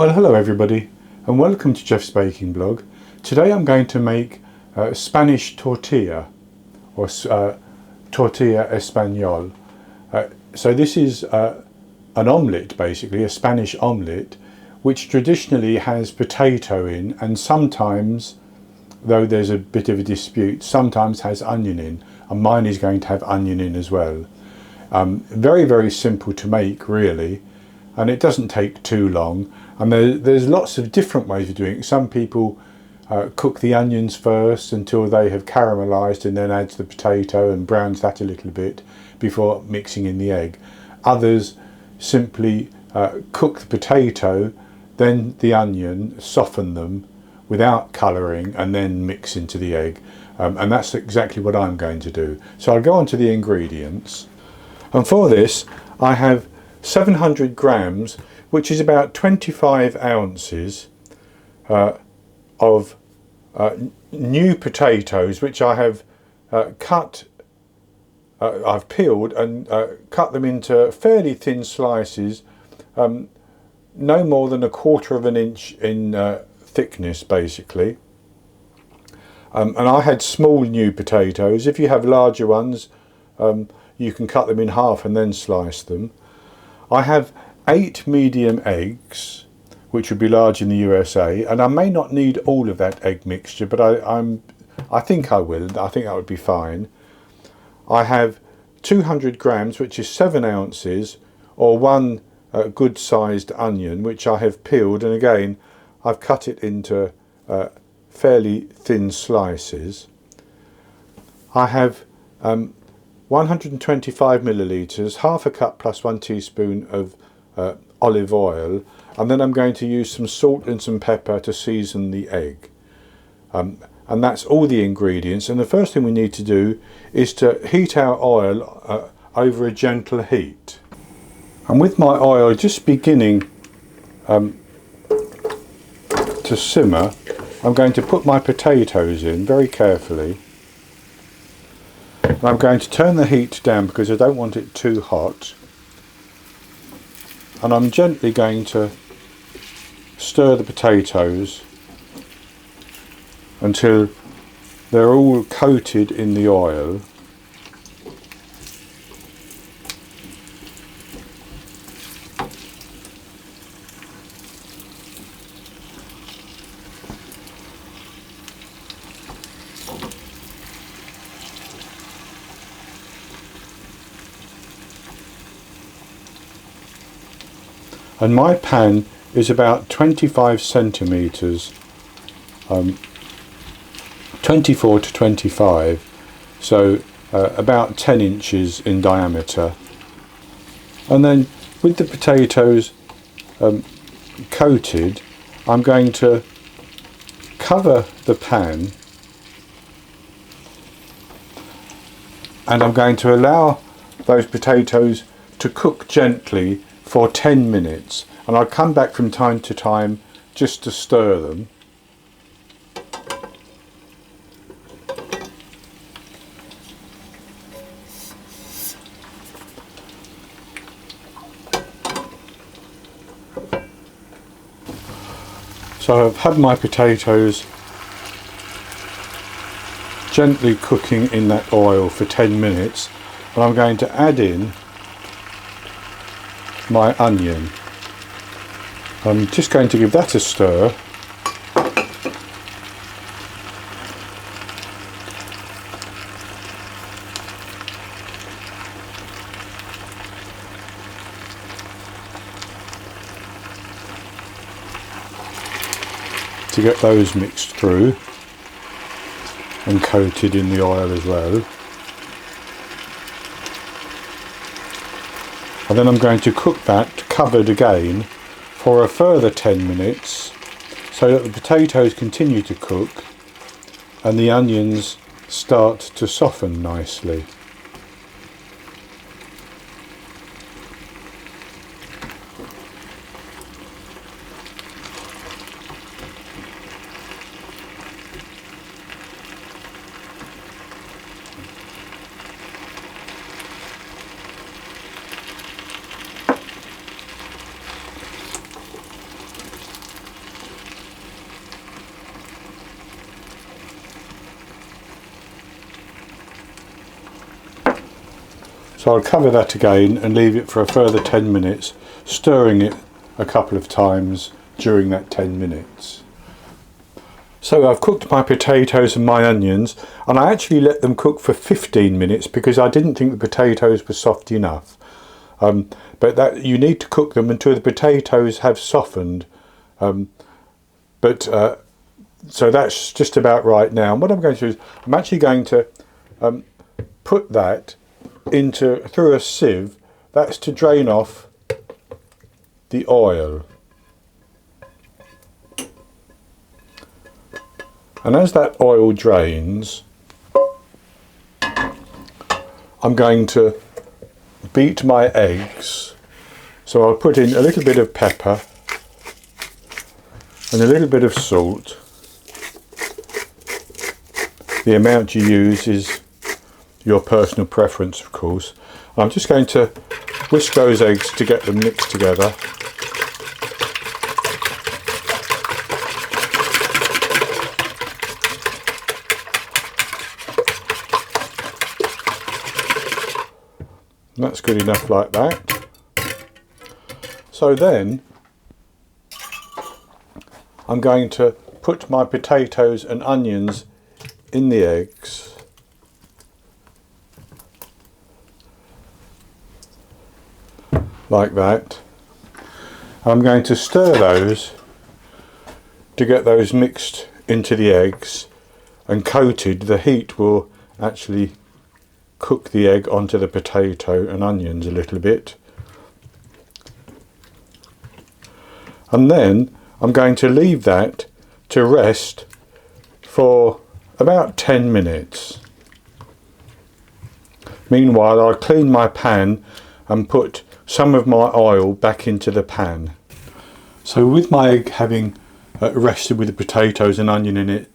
Well, hello everybody and welcome to Jeff's Baking Blog. Today I'm going to make Spanish tortilla or tortilla español. So this is an omelette, basically a Spanish omelette, which traditionally has potato in, and sometimes, though there's a bit of a dispute, sometimes has onion in, and mine is going to have onion in as well. Very simple to make really, and it doesn't take too long. And there's lots of different ways of doing it. Some people cook the onions first until they have caramelized and then adds the potato and browns that a little bit before mixing in the egg. Others simply cook the potato, then the onion, soften them without colouring and then mix into the egg. And that's exactly what I'm going to do. So I'll go on to the ingredients. And for this I have 700 grams, which is about 25 ounces of new potatoes, which I have I've peeled and cut them into fairly thin slices, no more than 1/4 of an inch in thickness basically. And I had small new potatoes. If you have larger ones, you can cut them in half and then slice them. I have 8 medium eggs, which would be large in the USA, and I may not need all of that egg mixture, but I think I will. I think that would be fine. I have 200 grams, which is 7 ounces, or one good sized onion, which I have peeled, and again I've cut it into fairly thin slices. I have 125 millilitres, half a cup plus 1 teaspoon of olive oil, and then I'm going to use some salt and some pepper to season the egg. And that's all the ingredients. And the first thing we need to do is to heat our oil over a gentle heat. And with my oil just beginning to simmer, I'm going to put my potatoes in very carefully. And I'm going to turn the heat down because I don't want it too hot. And I'm gently going to stir the potatoes until they're all coated in the oil. And my pan is about 25 centimetres, 24 to 25, so about 10 inches in diameter. And then with the potatoes coated, I'm going to cover the pan and I'm going to allow those potatoes to cook gently for 10 minutes, and I'll come back from time to time just to stir them. So I've had my potatoes gently cooking in that oil for 10 minutes, and I'm going to add in my onion. I'm just going to give that a stir. To get those mixed through and coated in the oil as well. And then I'm going to cook that covered again for a further 10 minutes so that the potatoes continue to cook and the onions start to soften nicely. So I'll cover that again and leave it for a further 10 minutes, stirring it a couple of times during that 10 minutes. So I've cooked my potatoes and my onions, and I actually let them cook for 15 minutes because I didn't think the potatoes were soft enough. But that you need to cook them until the potatoes have softened. So that's just about right now. And what I'm going to do is I'm actually going to put that through a sieve. That's to drain off the oil. And as that oil drains, I'm going to beat my eggs. So I'll put in a little bit of pepper and a little bit of salt. The amount you use is your personal preference, of course. I'm just going to whisk those eggs to get them mixed together. That's good enough like that. So then I'm going to put my potatoes and onions in the eggs. Like that. I'm going to stir those to get those mixed into the eggs and coated. The heat will actually cook the egg onto the potato and onions a little bit. And then I'm going to leave that to rest for about 10 minutes. Meanwhile, I'll clean my pan and put some of my oil back into the pan. So with my egg having rested with the potatoes and onion in it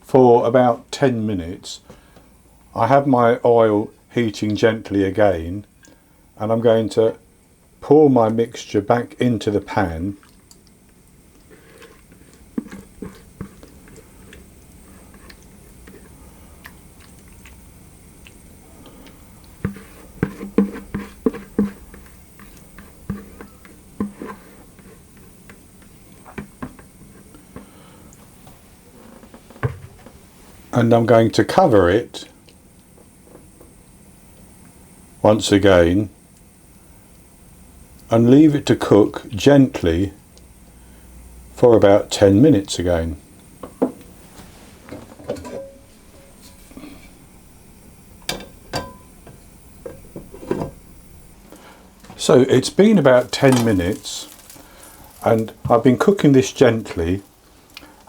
for about 10 minutes, I have my oil heating gently again, and I'm going to pour my mixture back into the pan. And I'm going to cover it once again and leave it to cook gently for about 10 minutes again. So it's been about 10 minutes and I've been cooking this gently,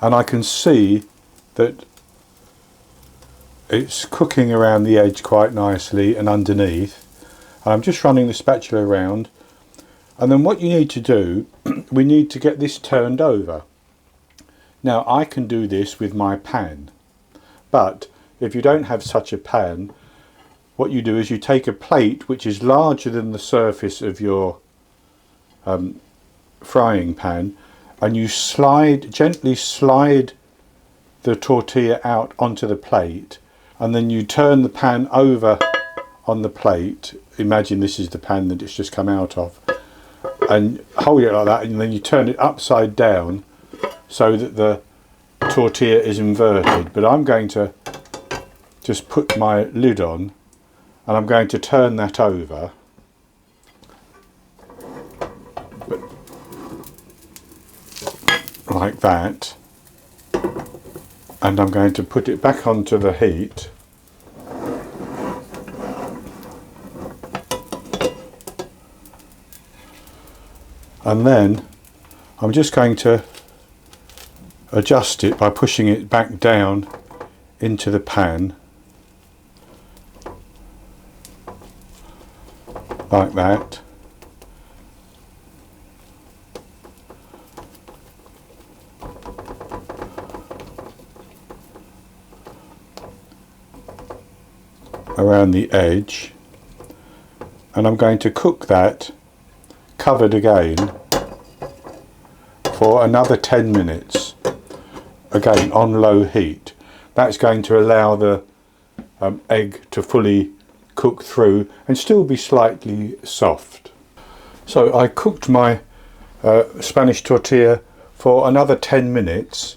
and I can see that it's cooking around the edge quite nicely and underneath. I'm just running the spatula around, and then what you need to do, we need to get this turned over. Now I can do this with my pan, but if you don't have such a pan, what you do is you take a plate which is larger than the surface of your frying pan, and you gently slide the tortilla out onto the plate, and then you turn the pan over on the plate. Imagine this is the pan that it's just come out of, and hold it like that, and then you turn it upside down so that the tortilla is inverted. But I'm going to just put my lid on, and I'm going to turn that over. Like that, and I'm going to put it back onto the heat. And then I'm just going to adjust it by pushing it back down into the pan, like that. Around the edge, and I'm going to cook that covered again for another 10 minutes, again on low heat. That's going to allow the egg to fully cook through and still be slightly soft. So I cooked my Spanish tortilla for another 10 minutes,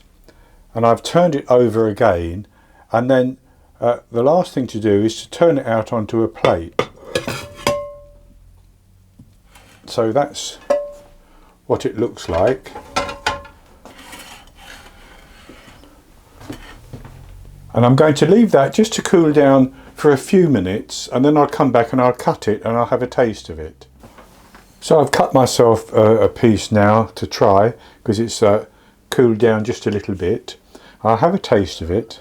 and I've turned it over again, and then the last thing to do is to turn it out onto a plate. So that's what it looks like. And I'm going to leave that just to cool down for a few minutes, and then I'll come back and I'll cut it and I'll have a taste of it. So I've cut myself a piece now to try, because it's cooled down just a little bit. I'll have a taste of it.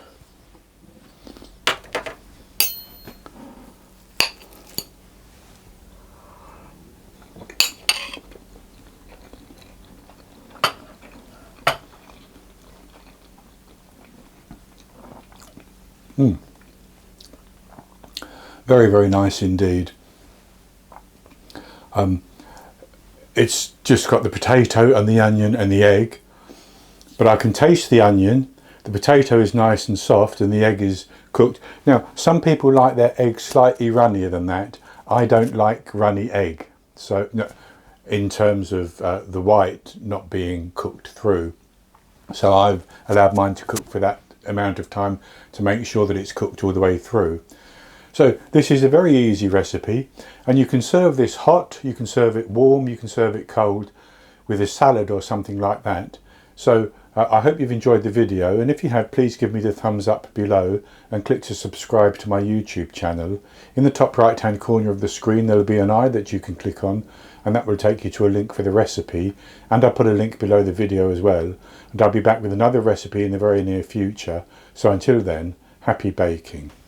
Very, very nice indeed. It's just got the potato and the onion and the egg, but I can taste the onion. The potato is nice and soft and the egg is cooked. Now, some people like their egg slightly runnier than that. I don't like runny egg, so no, in terms of the white not being cooked through. So I've allowed mine to cook for that amount of time to make sure that it's cooked all the way through. So this is a very easy recipe, and you can serve this hot, you can serve it warm, you can serve it cold with a salad or something like that. So I hope you've enjoyed the video, and if you have, please give me the thumbs up below and click to subscribe to my YouTube channel. In the top right hand corner of the screen there'll be an eye that you can click on, and that will take you to a link for the recipe, and I'll put a link below the video as well. And I'll be back with another recipe in the very near future. So until then, happy baking.